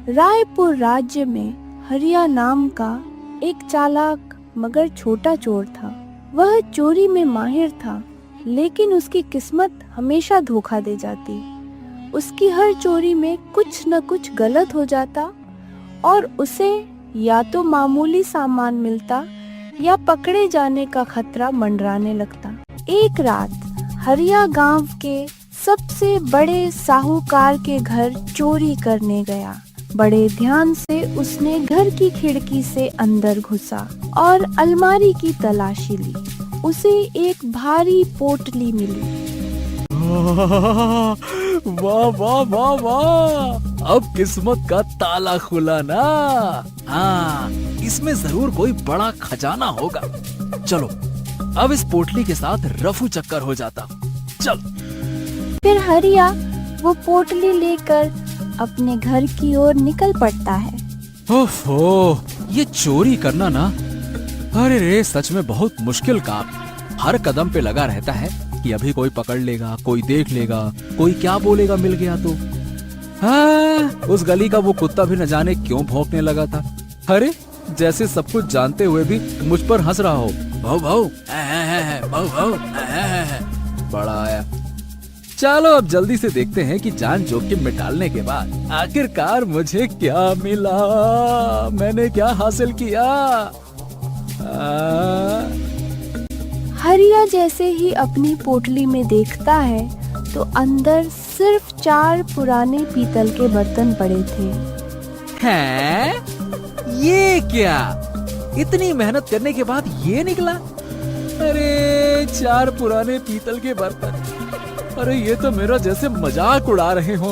रायपुर राज्य में हरिया नाम का एक चालाक मगर छोटा चोर था। वह चोरी में माहिर था, लेकिन उसकी किस्मत हमेशा धोखा दे जाती। उसकी हर चोरी में कुछ न कुछ गलत हो जाता और उसे या तो मामूली सामान मिलता या पकड़े जाने का खतरा मंडराने लगता। एक रात हरिया गांव के सबसे बड़े साहूकार के घर चोरी करने गया। बड़े ध्यान से उसने घर की खिड़की से अंदर घुसा और अलमारी की तलाशी ली। उसे एक भारी पोटली मिली। वाह वाह वाह वाह, अब किस्मत का ताला खुला ना। हाँ, इसमें जरूर कोई बड़ा खजाना होगा। चलो अब इस पोटली के साथ रफू चक्कर हो जाता। चलो। फिर हरिया वो पोटली लेकर अपने घर की ओर निकल पड़ता है। ओफो, ये चोरी करना ना, अरे रे सच में बहुत मुश्किल काम। हर कदम पे लगा रहता है कि अभी कोई पकड़ लेगा, कोई देख लेगा, कोई क्या बोलेगा मिल गया तो। हाँ, उस गली का वो कुत्ता भी न जाने क्यों भौंकने लगा था। अरे जैसे सब कुछ जानते हुए भी मुझ पर हंस रहा हो। भाऊ भाऊ भाऊ भाऊ, बड़ा आया। चलो अब जल्दी से देखते हैं कि जान जोखिम में डालने के बाद आखिरकार मुझे क्या मिला, मैंने क्या हासिल किया। हरिया जैसे ही अपनी पोटली में देखता है तो अंदर सिर्फ 4 पुराने पीतल के बर्तन पड़े थे। हैं? ये क्या? इतनी मेहनत करने के बाद ये निकला? अरे 4 पुराने पीतल के बर्तन। अरे ये तो मेरा जैसे मजाक उड़ा रहे हो।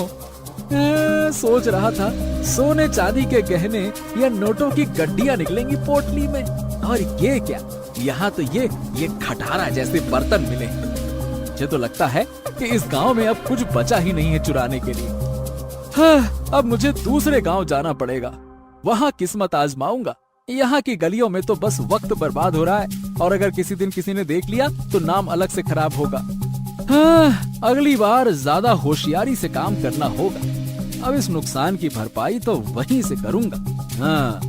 सोच रहा था सोने चांदी के गहने या नोटों की गड्डियां निकलेंगी पोटली में, और ये क्या, यहाँ तो ये खटारा जैसे बर्तन मिले। मुझे तो लगता है कि इस गांव में अब कुछ बचा ही नहीं है चुराने के लिए। हाँ, अब मुझे दूसरे गांव जाना पड़ेगा, वहाँ किस्मत आजमाऊंगा। यहाँ की गलियों में तो बस वक्त बर्बाद हो रहा है, और अगर किसी दिन किसी ने देख लिया तो नाम अलग से खराब होगा। हाँ, अगली बार ज्यादा होशियारी से काम करना होगा। अब इस नुकसान की भरपाई तो वहीं से करूंगा। हाँ।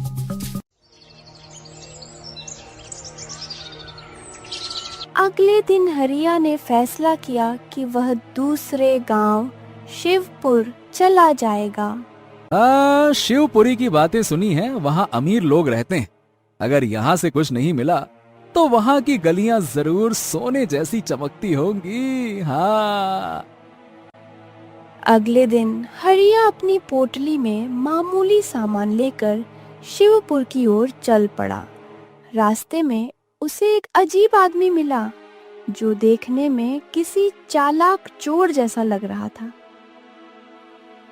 अगले दिन हरिया ने फैसला किया कि वह दूसरे गांव शिवपुर चला जाएगा। शिवपुरी की बातें सुनी हैं, वहाँ अमीर लोग रहते हैं। अगर यहाँ से कुछ नहीं मिला तो वहाँ की गलियां जरूर सोने जैसी चमकती होंगी। हाँ। अगले दिन हरिया अपनी पोटली में मामूली सामान लेकर शिवपुर की ओर चल पड़ा। रास्ते में उसे एक अजीब आदमी मिला जो देखने में किसी चालाक चोर जैसा लग रहा था।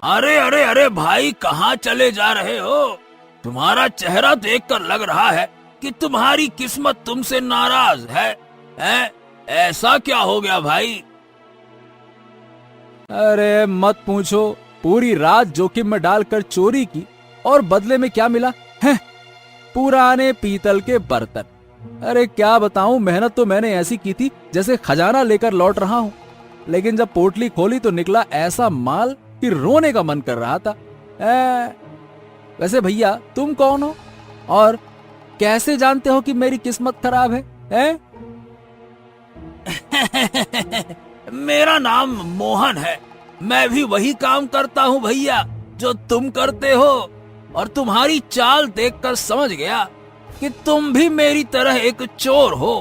अरे अरे अरे भाई, कहाँ चले जा रहे हो? तुम्हारा चेहरा देखकर लग रहा है कि तुम्हारी किस्मत तुमसे नाराज है? ऐसा क्या हो गया भाई? अरे मत पूछो, पूरी रात जोखिम में डालकर चोरी की और बदले में क्या मिला है? पुराने पीतल के बर्तन। अरे क्या बताऊं, मेहनत तो मैंने ऐसी की थी जैसे खजाना लेकर लौट रहा हूं, लेकिन जब पोटली खोली तो निकला ऐसा माल कि रोने का मन कर रहा था। वैसे भैया तुम कौन हो और कैसे जानते हो कि मेरी किस्मत खराब है? मेरा नाम मोहन है। मैं भी वही काम करता हूँ भैया जो तुम करते हो, और तुम्हारी चाल देखकर समझ गया कि तुम भी मेरी तरह एक चोर हो।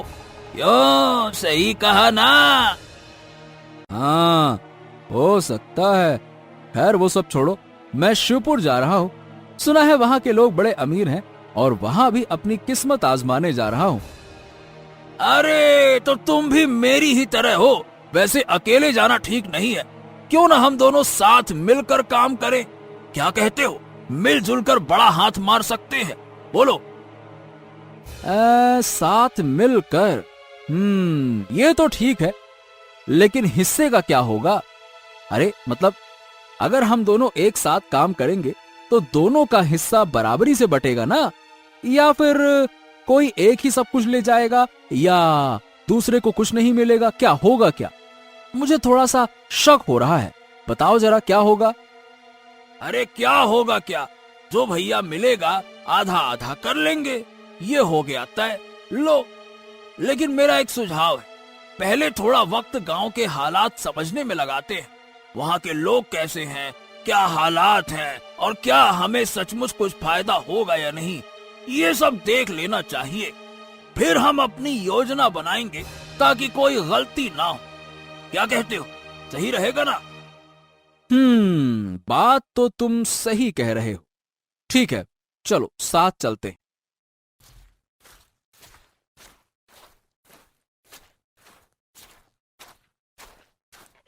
क्यों, सही कहा ना? हाँ, हो सकता है। खैर वो सब छोड़ो, मैं शिवपुर जा रहा हूँ। सुना है वहाँ के लोग बड़े अमीर हैं और वहाँ भी अपनी किस्मत आजमाने जा रहा हूँ। अरे तो तुम भी मेरी ही तरह हो। वैसे अकेले जाना ठीक नहीं है, क्यों ना हम दोनों साथ मिलकर काम करें? क्या कहते हो? मिलजुल कर बड़ा हाथ मार सकते हैं, बोलो। साथ मिलकर, ये तो ठीक है, लेकिन हिस्से का क्या होगा? अरे मतलब अगर हम दोनों एक साथ काम करेंगे तो दोनों का हिस्सा बराबरी से बटेगा ना, या फिर कोई एक ही सब कुछ ले जाएगा या दूसरे को कुछ नहीं मिलेगा? क्या होगा? क्या, मुझे थोड़ा सा शक हो रहा है। बताओ जरा क्या होगा? अरे क्या होगा क्या, जो भैया मिलेगा आधा आधा कर लेंगे, ये हो गया तय। लो, लेकिन मेरा एक सुझाव है, पहले थोड़ा वक्त गांव के हालात समझने में लगाते हैं। वहाँ के लोग कैसे हैं, क्या हालात हैं, और क्या हमें सचमुच कुछ फायदा होगा या नहीं, ये सब देख लेना चाहिए। फिर हम अपनी योजना बनाएंगे ताकि कोई गलती ना हो। क्या कहते हो, सही रहेगा ना? बात तो तुम सही कह रहे हो। ठीक है, चलो साथ चलते हैं।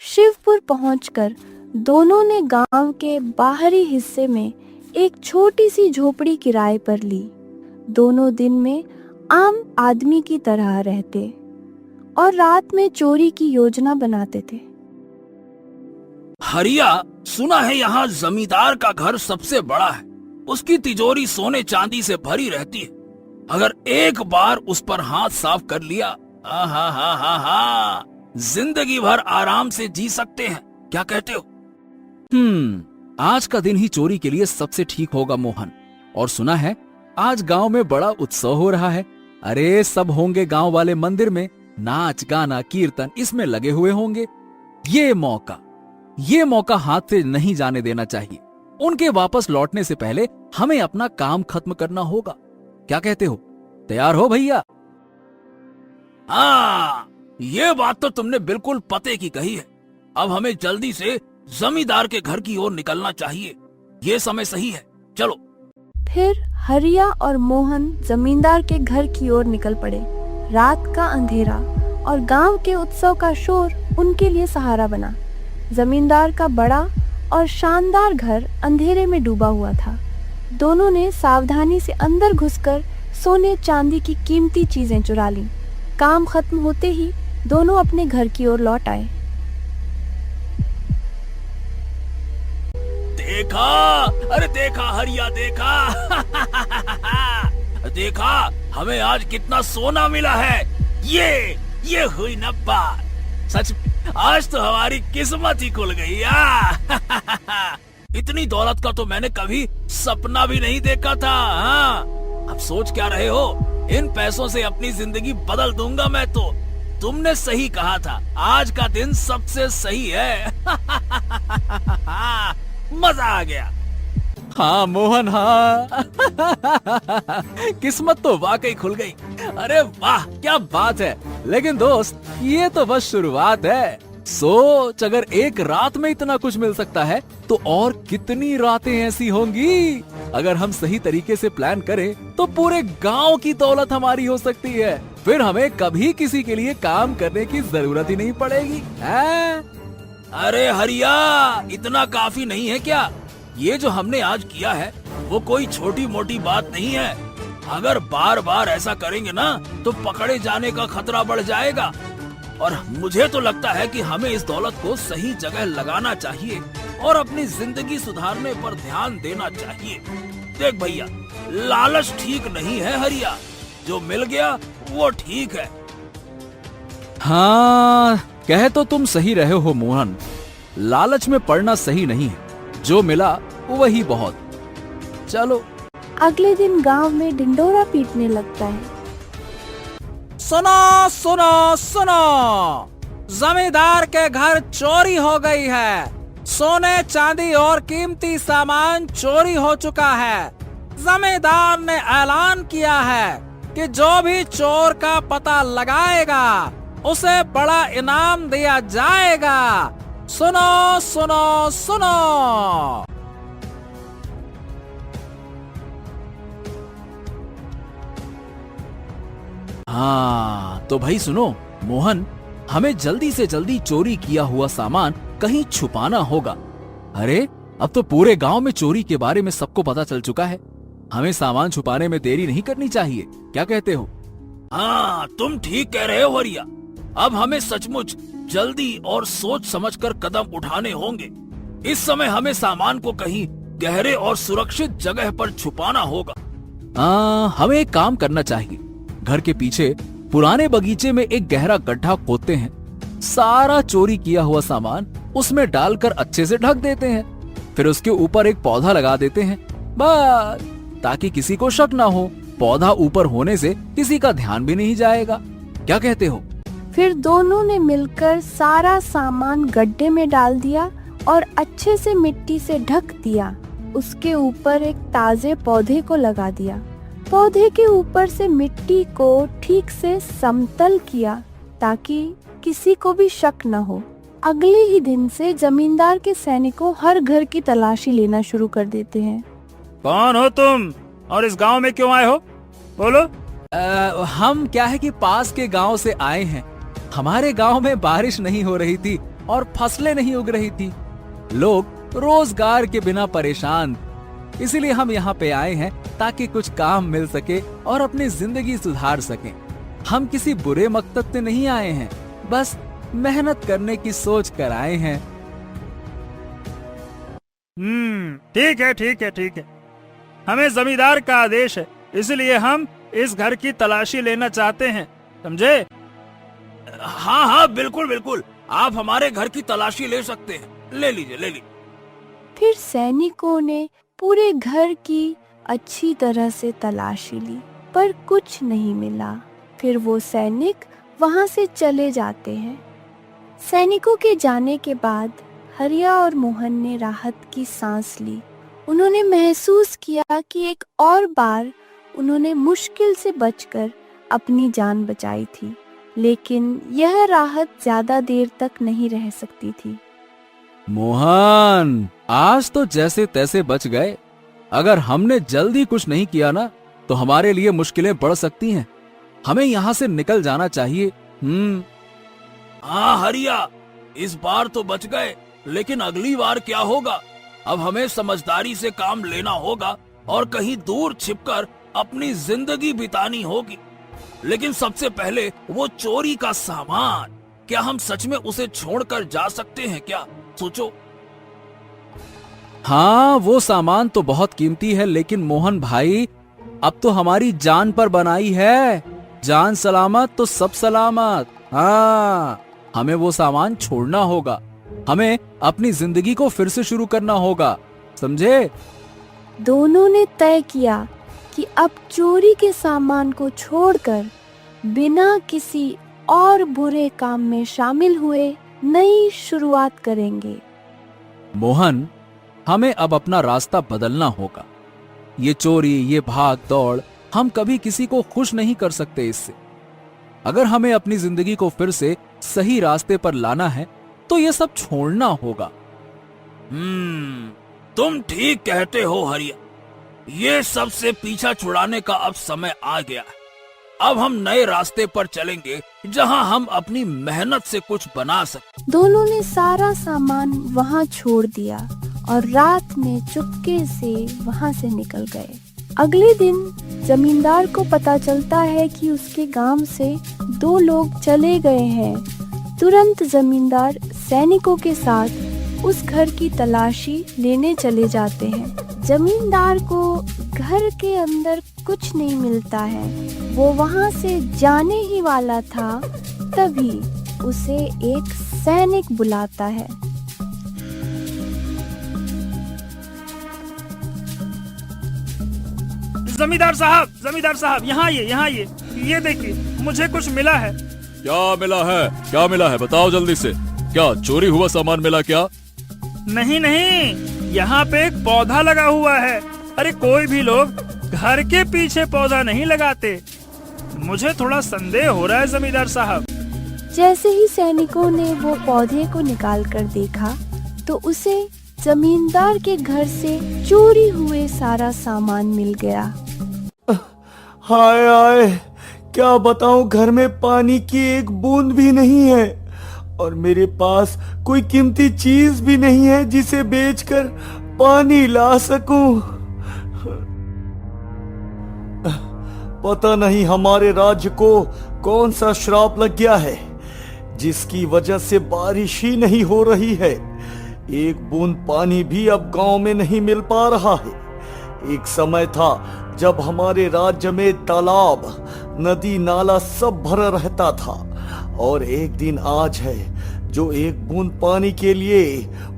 शिवपुर पहुंचकर दोनों ने गांव के बाहरी हिस्से में एक छोटी सी झोपड़ी किराए पर ली। दोनों दिन में आम आदमी की तरह रहते और रात में चोरी की योजना बनाते थे। हरिया, सुना है यहाँ जमींदार का घर सबसे बड़ा है। उसकी तिजोरी सोने चांदी से भरी रहती है। अगर एक बार उस पर हाथ साफ कर लिया, हा, जिंदगी भर आराम से जी सकते हैं। क्या कहते हो? आज का दिन ही चोरी के लिए सबसे ठीक होगा मोहन। और सुना है आज गांव में बड़ा उत्सव हो रहा है। अरे सब होंगे गांव वाले मंदिर में, नाच गाना कीर्तन इसमें लगे हुए होंगे। ये मौका हाथ से नहीं जाने देना चाहिए। उनके वापस लौटने से पहले हमें अपना काम खत्म करना होगा। क्या कहते हो, तैयार हो भैया? हाँ, ये बात तो तुमने बिल्कुल पते की कही है। अब हमें जल्दी से जमींदार के घर की ओर निकलना चाहिए। ये समय सही है, चलो। फिर हरिया और मोहन जमींदार के घर की ओर निकल पड़े। रात का अंधेरा और गांव के उत्सव का शोर उनके लिए सहारा बना। जमींदार का बड़ा और शानदार घर अंधेरे में डूबा हुआ था। दोनों ने सावधानी से अंदर घुसकर सोने चांदी की कीमती चीजें चुरा लीं। काम खत्म होते ही दोनों अपने घर की ओर लौट आए। देखा, अरे देखा हरिया, देखा देखा, हमें आज कितना सोना मिला है। ये हुई न बात। सच, आज तो हमारी किस्मत ही खुल गई यार। इतनी दौलत का तो मैंने कभी सपना भी नहीं देखा था। हाँ, अब सोच क्या रहे हो? इन पैसों से अपनी जिंदगी बदल दूंगा मैं तो। तुमने सही कहा था, आज का दिन सबसे सही है। मजा आ गया। हाँ मोहन, हाँ। किस्मत तो वाकई खुल गई। अरे वाह, क्या बात है। लेकिन दोस्त, ये तो बस शुरुआत है। सोच, अगर एक रात में इतना कुछ मिल सकता है तो और कितनी रातें ऐसी होंगी। अगर हम सही तरीके से प्लान करें तो पूरे गांव की दौलत हमारी हो सकती है। फिर हमें कभी किसी के लिए काम करने की जरूरत ही नहीं पड़ेगी। अरे हरिया, इतना काफी नहीं है क्या? ये जो हमने आज किया है वो कोई छोटी मोटी बात नहीं है। अगर बार बार ऐसा करेंगे ना तो पकड़े जाने का खतरा बढ़ जाएगा। और मुझे तो लगता है कि हमें इस दौलत को सही जगह लगाना चाहिए और अपनी जिंदगी सुधारने पर ध्यान देना चाहिए। देख भैया, लालच ठीक नहीं है हरिया। जो मिल गया वो ठीक है। हाँ, कह तो तुम सही रहे हो मोहन। लालच में पड़ना सही नहीं है। जो मिला वही बहुत। चलो। अगले दिन गांव में ढिंडोरा पीटने लगता है। सुनो सुनो सुनो, जमींदार के घर चोरी हो गई है। सोने चांदी और कीमती सामान चोरी हो चुका है। जमींदार ने ऐलान किया है कि जो भी चोर का पता लगाएगा उसे बड़ा इनाम दिया जाएगा। सुनो सुनो सुनो। हाँ तो भाई सुनो मोहन, हमें जल्दी से जल्दी चोरी किया हुआ सामान कहीं छुपाना होगा। अरे अब तो पूरे गांव में चोरी के बारे में सबको पता चल चुका है। हमें सामान छुपाने में देरी नहीं करनी चाहिए। क्या कहते हो? हाँ, तुम ठीक कह रहे हो हरिया। अब हमें सचमुच जल्दी और सोच समझकर कदम उठाने होंगे। इस समय हमें सामान को कहीं गहरे और सुरक्षित जगह पर छुपाना होगा। हमें एक काम करना चाहिए। घर के पीछे पुराने बगीचे में एक गहरा गड्ढा खोदते हैं। सारा चोरी किया हुआ सामान उसमें डालकर अच्छे से ढक देते हैं। फिर उसके ऊपर एक पौधा लगा देते हैं। बस, ताकि किसी को शक ना हो। पौधा ऊपर होने से किसी का ध्यान भी नहीं जाएगा। क्या कहते हो? फिर दोनों ने मिलकर सारा सामान गड्ढे में डाल दिया और अच्छे से मिट्टी से ढक दिया। उसके ऊपर एक ताजे पौधे को लगा दिया। पौधे के ऊपर से मिट्टी को ठीक से समतल किया ताकि किसी को भी शक न हो। अगले ही दिन से जमींदार के सैनिकों हर घर की तलाशी लेना शुरू कर देते हैं। कौन हो तुम और इस गांव में क्यों आए हो? बोलो। हम क्या है कि पास के गांव से आए हैं। हमारे गांव में बारिश नहीं हो रही थी और फसलें नहीं उग रही थी। लोग रोजगार के बिना परेशान, इसीलिए हम यहाँ पे आए हैं ताकि कुछ काम मिल सके और अपनी जिंदगी सुधार सकें। हम किसी बुरे मकसद से नहीं आए हैं, बस मेहनत करने की सोच कर आए हैं। ठीक है, ठीक है, ठीक है। हमें जमींदार का आदेश है, इसलिए हम इस घर की तलाशी लेना चाहते हैं, समझे? हाँ हाँ, बिल्कुल बिल्कुल, आप हमारे घर की तलाशी ले सकते हैं। ले लीजिए, ले लीजिए। फिर सैनिकों ने पूरे घर की अच्छी तरह से तलाशी ली, पर कुछ नहीं मिला। फिर वो सैनिक वहां से चले जाते हैं। सैनिकों के जाने के बाद हरिया और मोहन ने राहत की सांस ली। उन्होंने महसूस किया कि एक और बार उन्होंने मुश्किल से बचकर अपनी जान बचाई थी, लेकिन यह राहत ज्यादा देर तक नहीं रह सकती थी। मोहन, आज तो जैसे तैसे बच गए। अगर हमने जल्दी कुछ नहीं किया ना, तो हमारे लिए मुश्किलें बढ़ सकती हैं। हमें यहाँ से निकल जाना चाहिए। हाँ हरिया, इस बार तो बच गए, लेकिन अगली बार क्या होगा? अब हमें समझदारी से काम लेना होगा और कहीं दूर छिपकर अपनी जिंदगी बितानी होगी। लेकिन सबसे पहले वो चोरी का सामान, क्या हम सच में उसे छोड़कर जा सकते हैं क्या? सोचो। हाँ, वो सामान तो बहुत कीमती है, लेकिन मोहन भाई, अब तो हमारी जान पर बनाई है। जान सलामत तो सब सलामत। हाँ, हमें वो सामान छोड़ना होगा। हमें अपनी जिंदगी को फिर से शुरू करना होगा, समझे? दोनों ने तय किया कि अब चोरी के सामान को छोड़कर बिना किसी और बुरे काम में शामिल हुए नई शुरुआत करेंगे। मोहन, हमें अब अपना रास्ता बदलना होगा। ये चोरी, ये भाग दौड़, हम कभी किसी को खुश नहीं कर सकते इससे। अगर हमें अपनी जिंदगी को फिर से सही रास्ते पर लाना है, तो ये सब छोड़ना होगा। तुम ठीक कहते हो हरिया। ये सब से पीछा छुड़ाने का अब समय आ गया है। अब हम नए रास्ते पर चलेंगे, जहां हम अपनी मेहनत से कुछ बना सकते। दोनों ने सारा सामान वहां छोड़ दिया और रात में चुपके से वहां से निकल गए। अगले दिन जमींदार को पता चलता है कि उसके गांव से 2 लोग चले गए हैं। तुरंत जमींदार सैनिकों के साथ उस घर की तलाशी लेने चले जाते हैं। जमींदार को घर के अंदर कुछ नहीं मिलता है। वो वहां से जाने ही वाला था, तभी उसे एक सैनिक बुलाता है। जमींदार साहब, यहाँ ये देखिए, मुझे कुछ मिला है। क्या मिला है? क्या मिला है? बताओ जल्दी से। क्या चोरी हुआ सामान मिला क्या? नहीं, यहाँ पे एक पौधा लगा हुआ है। अरे कोई भी लोग घर के पीछे पौधा नहीं लगाते। मुझे थोड़ा संदेह हो रहा है जमींदार साहब। जैसे ही सैनिकों ने वो पौधे को निकाल कर देखा, तो उसे जमींदार के घर से चोरी हुए सारा सामान मिल गया। हाय हाय, क्या बताऊं, घर में पानी की एक बूंद भी नहीं है और मेरे पास कोई कीमती चीज भी नहीं है जिसे बेचकर पानी ला सकूं। पता नहीं हमारे राज्य को कौन सा श्राप लग गया है, जिसकी वजह से बारिश ही नहीं हो रही है। एक बूंद पानी भी अब गांव में नहीं मिल पा रहा है। एक समय था जब हमारे राज्य में तालाब, नदी, नाला सब भरा रहता था, और एक दिन आज है जो एक बूंद पानी के लिए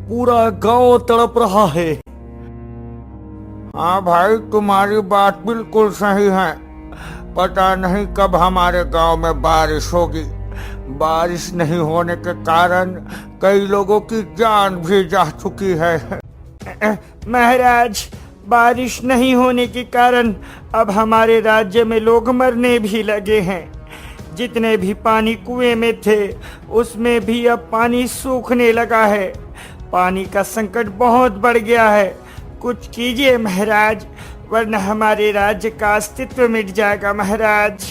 पूरा गांव तड़प रहा है। हाँ भाई, तुम्हारी बात बिल्कुल सही है। पता नहीं कब हमारे गांव में बारिश होगी। बारिश नहीं होने के कारण कई लोगों की जान भी जा चुकी है। महाराज, बारिश नहीं होने के कारण अब हमारे राज्य में लोग मरने भी लगे हैं। जितने भी पानी कुएं में थे उसमें भी अब पानी सूखने लगा है। पानी का संकट बहुत बढ़ गया है। कुछ कीजिए महाराज, वरना हमारे राज्य का अस्तित्व मिट जाएगा महाराज।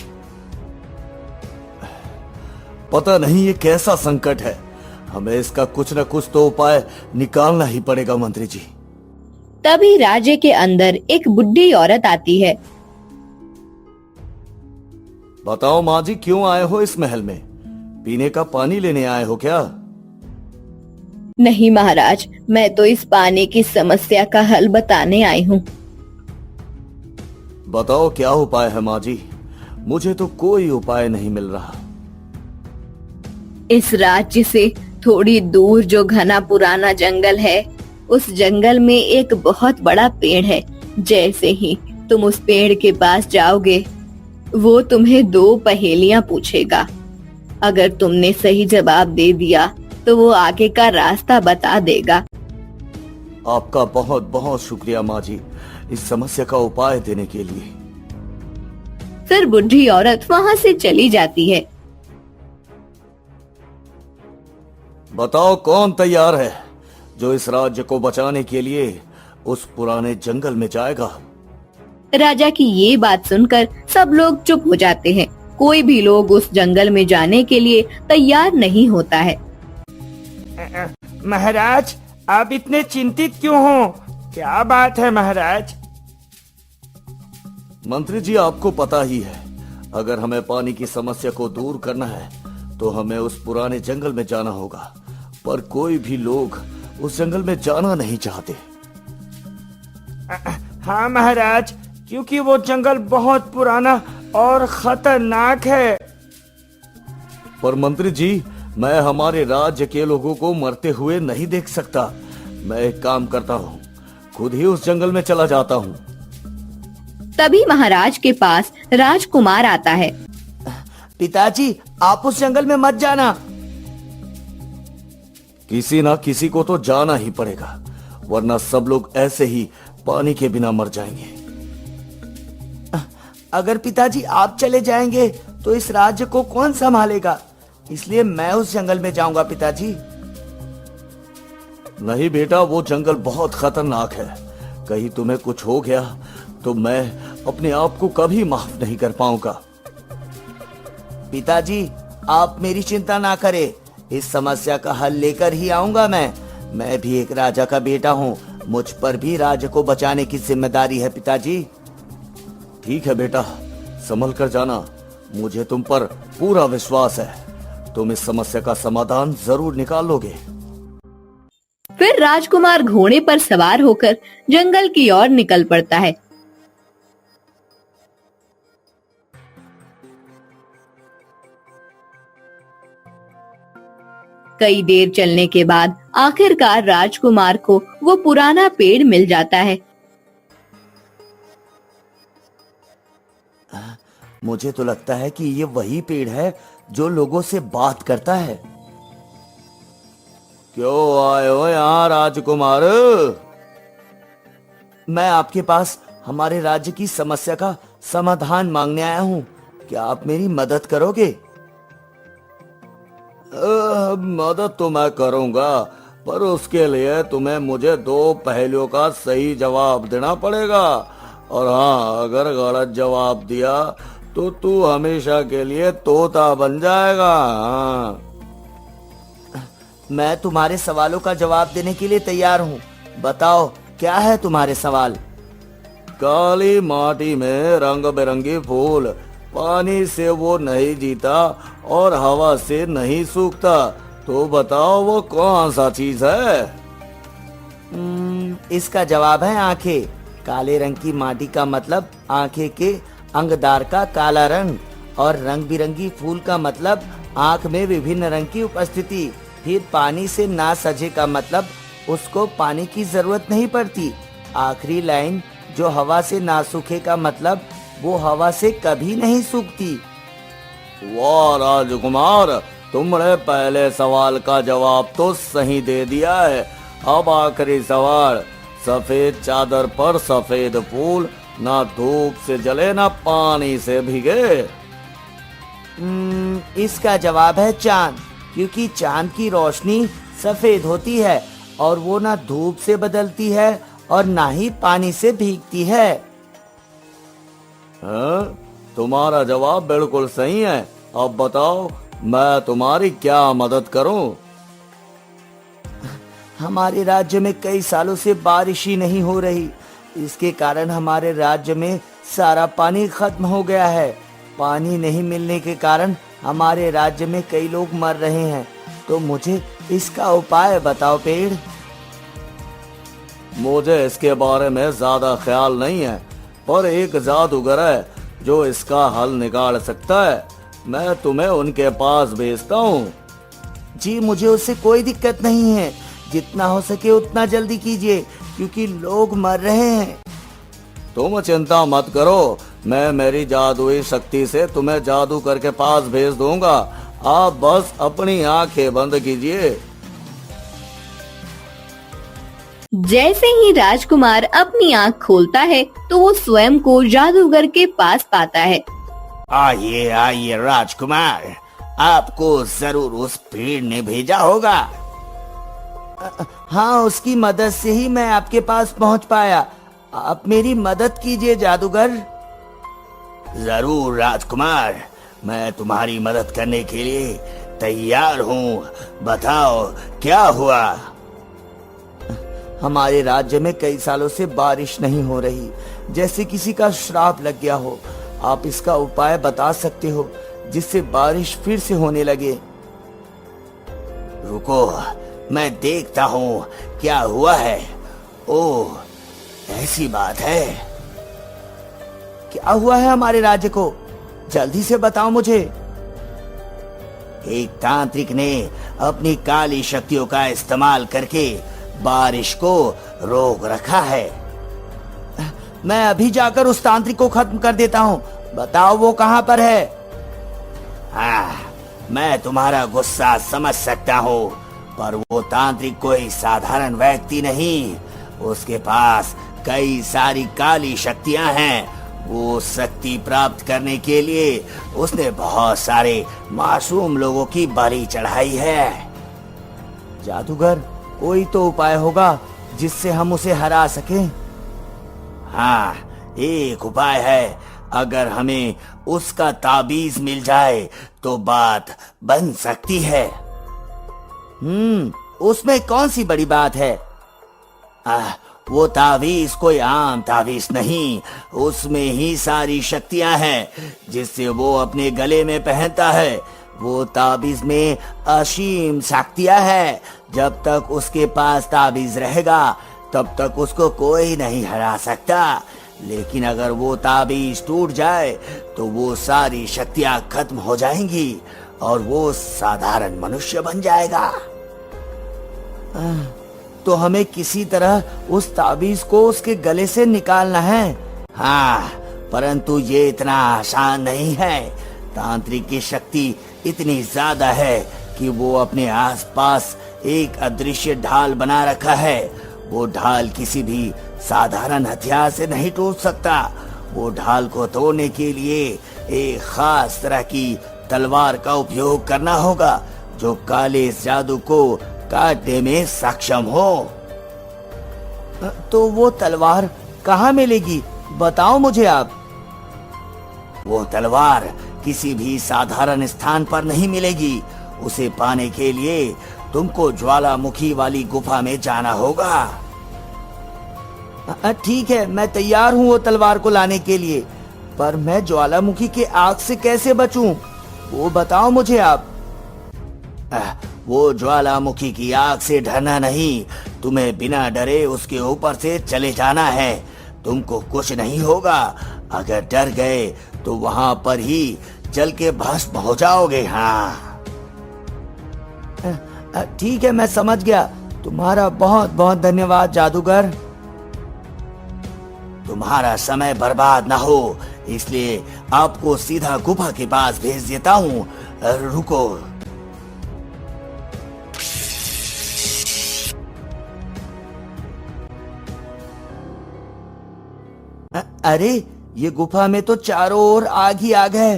पता नहीं ये कैसा संकट है, हमें इसका कुछ न कुछ तो उपाय निकालना ही पड़ेगा मंत्री जी। तभी राज्य के अंदर एक बुढ़ी औरत आती है। बताओ माँ जी, क्यों आए हो इस महल में? पीने का पानी लेने आए हो क्या? नहीं महाराज, मैं तो इस पानी की समस्या का हल बताने आई हूँ। बताओ क्या उपाय है माँ जी, मुझे तो कोई उपाय नहीं मिल रहा। इस राज्य से थोड़ी दूर जो घना पुराना जंगल है, उस जंगल में एक बहुत बड़ा पेड़ है। जैसे ही तुम उस पेड़ के पास जाओगे, वो तुम्हें 2 पहेलियां पूछेगा। अगर तुमने सही जवाब दे दिया तो वो आगे का रास्ता बता देगा। आपका बहुत बहुत शुक्रिया माँ जी, इस समस्या का उपाय देने के लिए। फिर बुढ़ी औरत वहाँ से चली जाती है। बताओ कौन तैयार है जो इस राज्य को बचाने के लिए उस पुराने जंगल में जाएगा? राजा की ये बात सुनकर सब लोग चुप हो जाते हैं। कोई भी लोग उस जंगल में जाने के लिए तैयार नहीं होता है। महाराज, आप इतने चिंतित क्यों हो? क्या बात है महाराज? मंत्री जी, आपको पता ही है, अगर हमें पानी की समस्या को दूर करना है तो हमें उस पुराने जंगल में जाना होगा। पर कोई भी लोग उस जंगल में जाना नहीं चाहते। हाँ महाराज, क्योंकि वो जंगल बहुत पुराना और खतरनाक है। पर मंत्री जी, मैं हमारे राज्य के लोगों को मरते हुए नहीं देख सकता। मैं एक काम करता हूँ, खुद ही उस जंगल में चला जाता हूँ। तभी महाराज के पास राजकुमार आता है। पिताजी, आप उस जंगल में मत जाना। किसी ना किसी को तो जाना ही पड़ेगा, वरना सब लोग ऐसे ही पानी के बिना मर जाएंगे। अगर पिताजी आप चले जाएंगे तो इस राज्य को कौन संभालेगा? इसलिए मैं उस जंगल में जाऊंगा पिताजी। नहीं बेटा, वो जंगल बहुत खतरनाक है। कहीं तुम्हें कुछ हो गया तो मैं अपने आप को कभी माफ नहीं कर पाऊंगा। पिताजी, आप मेरी चिंता ना करें, इस समस्या का हल लेकर ही आऊंगा मैं भी एक राजा का बेटा हूँ, मुझ पर भी राज्य को बचाने की जिम्मेदारी है पिताजी। ठीक है बेटा, संभल कर जाना, मुझे तुम पर पूरा विश्वास है। तुम इस समस्या का समाधान जरूर निकाल लोगे। फिर राजकुमार घोड़े पर सवार होकर जंगल की ओर निकल पड़ता है। कई देर चलने के बाद आखिरकार राजकुमार को वो पुराना पेड़ मिल जाता है। मुझे तो लगता है कि ये वही पेड़ है जो लोगों से बात करता है। क्यों आए हो यहाँ राजकुमार? मैं आपके पास हमारे राज्य की समस्या का समाधान मांगने आया हूँ। क्या आप मेरी मदद करोगे? मदद तो मैं करूंगा, पर उसके लिए तुम्हें मुझे 2 पहेलियों का सही जवाब देना पड़ेगा। और हाँ, अगर गलत जवाब दिया तो तू हमेशा के लिए तोता बन जाएगा। हाँ। मैं तुम्हारे सवालों का जवाब देने के लिए तैयार हूँ। बताओ क्या है तुम्हारे सवाल? काली माटी में रंग बिरंगी फूल, पानी से वो नहीं जीता और हवा से नहीं सूखता, तो बताओ वो कौन सा चीज है? इसका जवाब है आंखें। काले रंग की माटी का मतलब आंखें के अंगदार का काला रंग, और रंग बिरंगी फूल का मतलब आंख में विभिन्न रंग की उपस्थिति। फिर पानी से ना सजे का मतलब उसको पानी की जरूरत नहीं पड़ती। आखिरी लाइन जो हवा से ना सूखे का मतलब वो हवा से कभी नहीं सूखती। वाह राजकुमार, तुमने पहले सवाल का जवाब तो सही दे दिया है। अब आखिरी सवाल, सफेद चादर पर सफेद फूल, ना धूप से जले ना पानी से भीगे। इसका जवाब है चांद, क्योंकि चांद की रोशनी सफेद होती है और वो ना धूप से बदलती है और ना ही पानी से भीगती है। तुम्हारा जवाब बिल्कुल सही है। अब बताओ मैं तुम्हारी क्या मदद करूं? हमारे राज्य में कई सालों से बारिश ही नहीं हो रही। इसके कारण हमारे राज्य में सारा पानी खत्म हो गया है। पानी नहीं मिलने के कारण हमारे राज्य में कई लोग मर रहे हैं। तो मुझे इसका उपाय बताओ पेड़। मुझे इसके बारे में ज्यादा ख्याल नहीं है, पर एक जादूगर है जो इसका हल निकाल सकता है। मैं तुम्हें उनके पास भेजता हूँ। जी मुझे उससे कोई दिक्कत नहीं है, जितना हो सके उतना जल्दी कीजिए, क्योंकि लोग मर रहे हैं। तुम चिंता मत करो, मैं मेरी जादुई शक्ति से तुम्हें जादूगर के पास भेज दूंगा। आप बस अपनी आंखें बंद कीजिए। जैसे ही राजकुमार अपनी आंख खोलता है तो वो स्वयं को जादूगर के पास पाता है। आइए आइए राजकुमार, आपको जरूर उस पेड़ ने भेजा होगा। हाँ, उसकी मदद से ही मैं आपके पास पहुंच पाया। आप मेरी मदद कीजिए जादूगर। जरूर राजकुमार, मैं तुम्हारी मदद करने के लिए तैयार हूँ। बताओ क्या हुआ? हमारे राज्य में कई सालों से बारिश नहीं हो रही, जैसे किसी का श्राप लग गया हो। आप इसका उपाय बता सकते हो जिससे बारिश फिर से होने लगे? रुको, मैं देखता हूँ क्या हुआ है। ओह, ऐसी बात है। क्या हुआ है हमारे राज्य को? जल्दी से बताओ मुझे। एक तांत्रिक ने अपनी काली शक्तियों का इस्तेमाल करके बारिश को रोक रखा है। मैं अभी जाकर उस तांत्रिक को खत्म कर देता हूँ। बताओ वो कहाँ पर है? मैं तुम्हारा गुस्सा समझ सकता हूँ, पर वो तांत्रिक कोई साधारण व्यक्ति नहीं। उसके पास कई सारी काली शक्तियाँ हैं। वो शक्ति प्राप्त करने के लिए उसने बहुत सारे मासूम लोगों की बलि चढ़ाई है। जादूगर, कोई तो उपाय होगा जिससे हम उसे हरा सकें। हाँ, एक उपाय है। अगर हमें उसका ताबीज मिल जाए तो बात बन सकती है। उसमें कौन सी बड़ी बात है? वो ताबीज कोई आम ताबीज नहीं, उसमें ही सारी शक्तियां हैं जिससे वो अपने गले में पहनता है। वो ताबीज में असीम शक्तियां हैं। जब तक उसके पास ताबीज रहेगा तब तक उसको कोई नहीं हरा सकता। लेकिन अगर वो ताबीज टूट जाए तो वो सारी शक्तियां खत्म हो जाएंगी और वो साधारण मनुष्य बन जाएगा। तो हमें किसी तरह उस ताबीज को उसके गले से निकालना है। हाँ, परंतु ये इतना आसान नहीं है। तांत्रिक की शक्ति इतनी ज्यादा है कि वो अपने आसपास एक अदृश्य ढाल बना रखा है। वो ढाल किसी भी साधारण हथियार से नहीं टूट सकता। वो ढाल को तोड़ने के लिए एक खास तरह की तलवार का उपयोग करना होगा जो काले जादू को काटने में सक्षम हो। तो वो तलवार कहाँ मिलेगी? बताओ मुझे आप। वो तलवार किसी भी साधारण स्थान पर नहीं मिलेगी। उसे पाने के लिए तुमको ज्वालामुखी वाली गुफा में जाना होगा। ठीक है, मैं तैयार हूँ वो तलवार को लाने के लिए, पर मैं ज्वालामुखी के आग से कैसे बचूं? वो बताओ मुझे आप। वो ज्वालामुखी की आग से डरना नहीं, तुम्हें बिना डरे उसके ऊपर से चले जाना है। तुमको कुछ नहीं होगा। अगर डर गए तो वहां पर ही जल के भस्म हो जाओगे। हाँ ठीक है, मैं समझ गया। तुम्हारा बहुत बहुत धन्यवाद जादूगर। तुम्हारा समय बर्बाद ना हो, इसलिए आपको सीधा गुफा के पास भेज देता हूँ। रुको। अरे ये गुफा में तो चारों ओर आग ही आग है,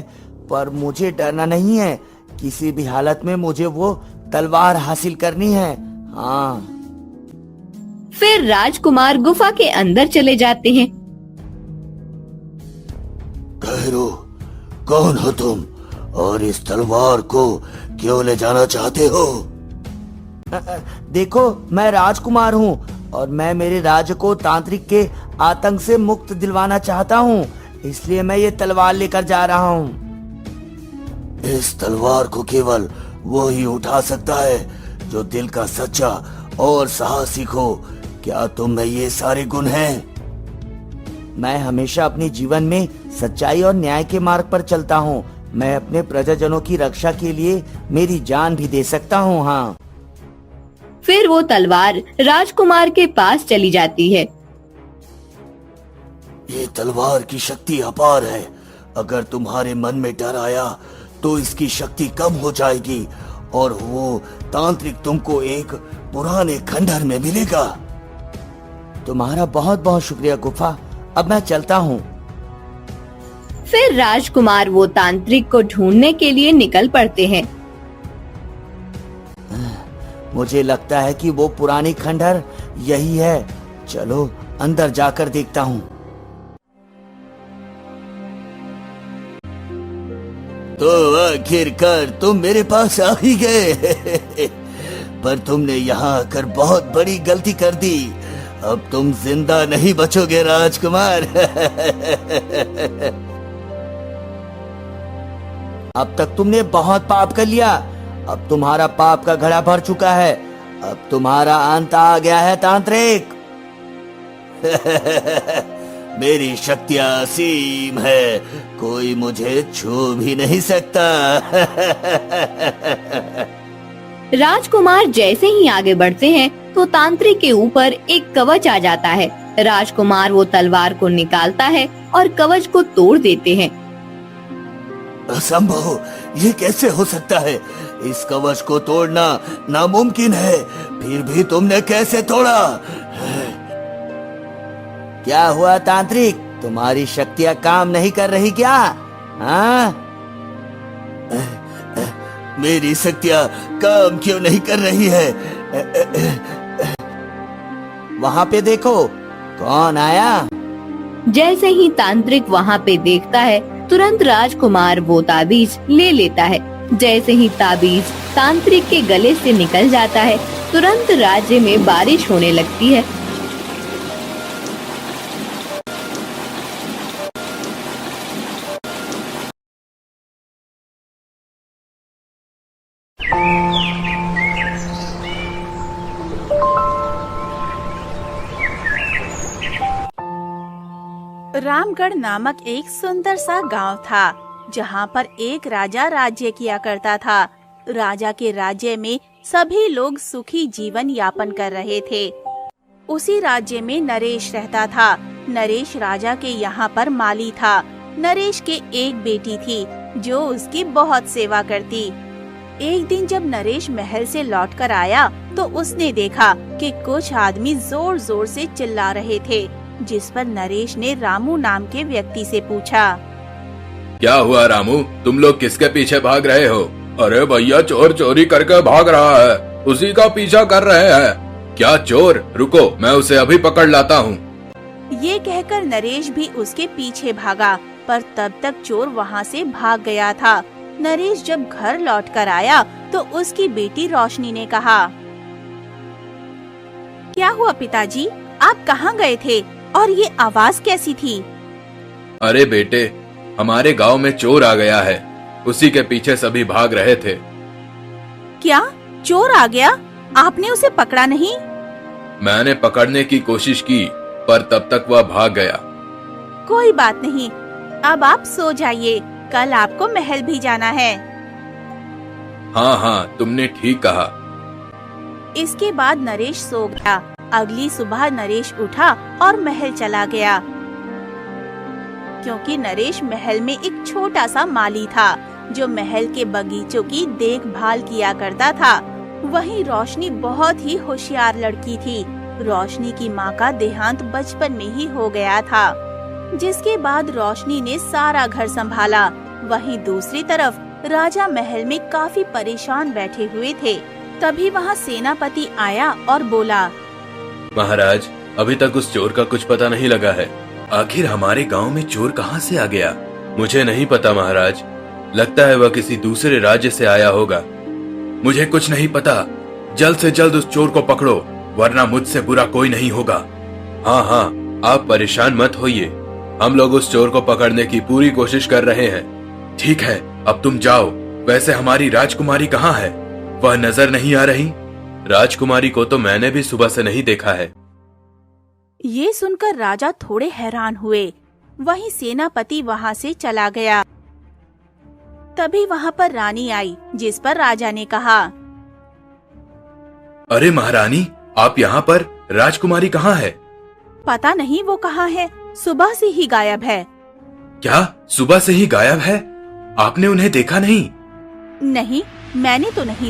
पर मुझे डरना नहीं है। किसी भी हालत में मुझे वो तलवार हासिल करनी है। हाँ। फिर राजकुमार गुफा के अंदर चले जाते हैं। कहरो, कौन हो तुम और इस तलवार को क्यों ले जाना चाहते हो? देखो, मैं राजकुमार हूँ और मैं मेरे राज्य को तांत्रिक के आतंक से मुक्त दिलवाना चाहता हूँ, इसलिए मैं ये तलवार लेकर जा रहा हूँ। इस तलवार को केवल वो ही उठा सकता है जो दिल का सच्चा और साहसिक हो। क्या तुम में ये सारे गुण हैं? मैं हमेशा अपने जीवन में सच्चाई और न्याय के मार्ग पर चलता हूँ। मैं अपने प्रजाजनों की रक्षा के लिए मेरी जान भी दे सकता हूँ। हाँ। फिर वो तलवार राजकुमार के पास चली जाती है। ये तलवार की शक्ति अपार है। अगर तुम्हारे मन में डर आया तो इसकी शक्ति कम हो जाएगी और वो तांत्रिक तुमको एक पुराने खंडहर में मिलेगा। तुम्हारा बहुत बहुत शुक्रिया गुफा। अब मैं चलता हूँ। फिर राजकुमार वो तांत्रिक को ढूंढने के लिए निकल पड़ते हैं। मुझे लगता है कि वो पुरानी खंडहर यही है। चलो अंदर जाकर देखता हूँ। तो आखिरकार तुम मेरे पास आ ही गए। पर तुमने यहाँ आकर बहुत बड़ी गलती कर दी। अब तुम जिंदा नहीं बचोगे राजकुमार। अब तक तुमने बहुत पाप कर लिया। अब तुम्हारा पाप का घड़ा भर चुका है। अब तुम्हारा अंत आ गया है तांत्रिक। मेरी शक्तियां असीम है, कोई मुझे छू भी नहीं सकता। राजकुमार जैसे ही आगे बढ़ते हैं तो तांत्रिक के ऊपर एक कवच आ जाता है। राजकुमार वो तलवार को निकालता है और कवच को तोड़ देते हैं। असंभव, ये कैसे हो सकता है? इस कवच को तोड़ना नामुमकिन है। फिर भी तुमने कैसे तोड़ा? क्या हुआ तांत्रिक? तुम्हारी शक्तियां काम नहीं कर रही क्या? हाँ? मेरी शक्तियां काम क्यों नहीं कर रही है? वहाँ पे देखो, कौन आया? जैसे ही तांत्रिक वहाँ पे देखता है, तुरंत राजकुमार वो ताबीज ले लेता है। जैसे ही ताबीज तांत्रिक के गले से निकल जाता है, तुरंत राज्य में बारिश होने लगती है। रामगढ़ नामक एक सुंदर सा गांव था, जहां पर एक राजा राज्य किया करता था। राजा के राज्य में सभी लोग सुखी जीवन यापन कर रहे थे। उसी राज्य में नरेश रहता था। नरेश राजा के यहाँ पर माली था। नरेश के एक बेटी थी जो उसकी बहुत सेवा करती। एक दिन जब नरेश महल से लौटकर आया तो उसने देखा कि कुछ आदमी जोर जोर से चिल्ला रहे थे, जिस पर नरेश ने रामू नाम के व्यक्ति से पूछा, क्या हुआ रामू, तुम लोग किसके पीछे भाग रहे हो? अरे भैया, चोर चोरी करके भाग रहा है, उसी का पीछा कर रहे हैं। क्या चोर? रुको, मैं उसे अभी पकड़ लाता हूँ। ये कहकर नरेश भी उसके पीछे भागा, पर तब तक चोर वहाँ से भाग गया था। नरेश जब घर लौटकर आया तो उसकी बेटी रोशनी ने कहा, क्या हुआ पिताजी, आप कहाँ गए थे और ये आवाज कैसी थी? अरे बेटे, हमारे गांव में चोर आ गया है, उसी के पीछे सभी भाग रहे थे। क्या चोर आ गया? आपने उसे पकड़ा नहीं? मैंने पकड़ने की कोशिश की, पर तब तक वह भाग गया। कोई बात नहीं, अब आप सो जाइए, कल आपको महल भी जाना है। हाँ हाँ, तुमने ठीक कहा। इसके बाद नरेश सो गया। अगली सुबह नरेश उठा और महल चला गया। क्योंकि नरेश महल में एक छोटा सा माली था जो महल के बगीचों की देखभाल किया करता था। वहीं रोशनी बहुत ही होशियार लड़की थी। रोशनी की माँ का देहांत बचपन में ही हो गया था, जिसके बाद रोशनी ने सारा घर संभाला। वहीं दूसरी तरफ राजा महल में काफी परेशान बैठे हुए थे। तभी वहाँ सेनापति आया और बोला, महाराज, अभी तक उस चोर का कुछ पता नहीं लगा है। आखिर हमारे गांव में चोर कहाँ से आ गया? मुझे नहीं पता महाराज, लगता है वह किसी दूसरे राज्य से आया होगा। मुझे कुछ नहीं पता, जल्द से जल्द उस चोर को पकड़ो, वरना मुझसे बुरा कोई नहीं होगा। हाँ हाँ, आप परेशान मत होइए, हम लोग उस चोर को पकड़ने की पूरी कोशिश कर रहे हैं। ठीक है, अब तुम जाओ। वैसे हमारी राजकुमारी कहाँ है? वह नजर नहीं आ रही। राजकुमारी को तो मैंने भी सुबह से नहीं देखा है। ये सुनकर राजा थोड़े हैरान हुए। वहीं सेनापति वहाँ से चला गया। तभी वहाँ पर रानी आई, जिस पर राजा ने कहा, अरे महारानी, आप यहाँ पर? राजकुमारी कहाँ है? पता नहीं वो कहाँ है, सुबह से ही गायब है। क्या सुबह से ही गायब है? आपने उन्हें देखा नहीं? नहीं, मैंने तो नहीं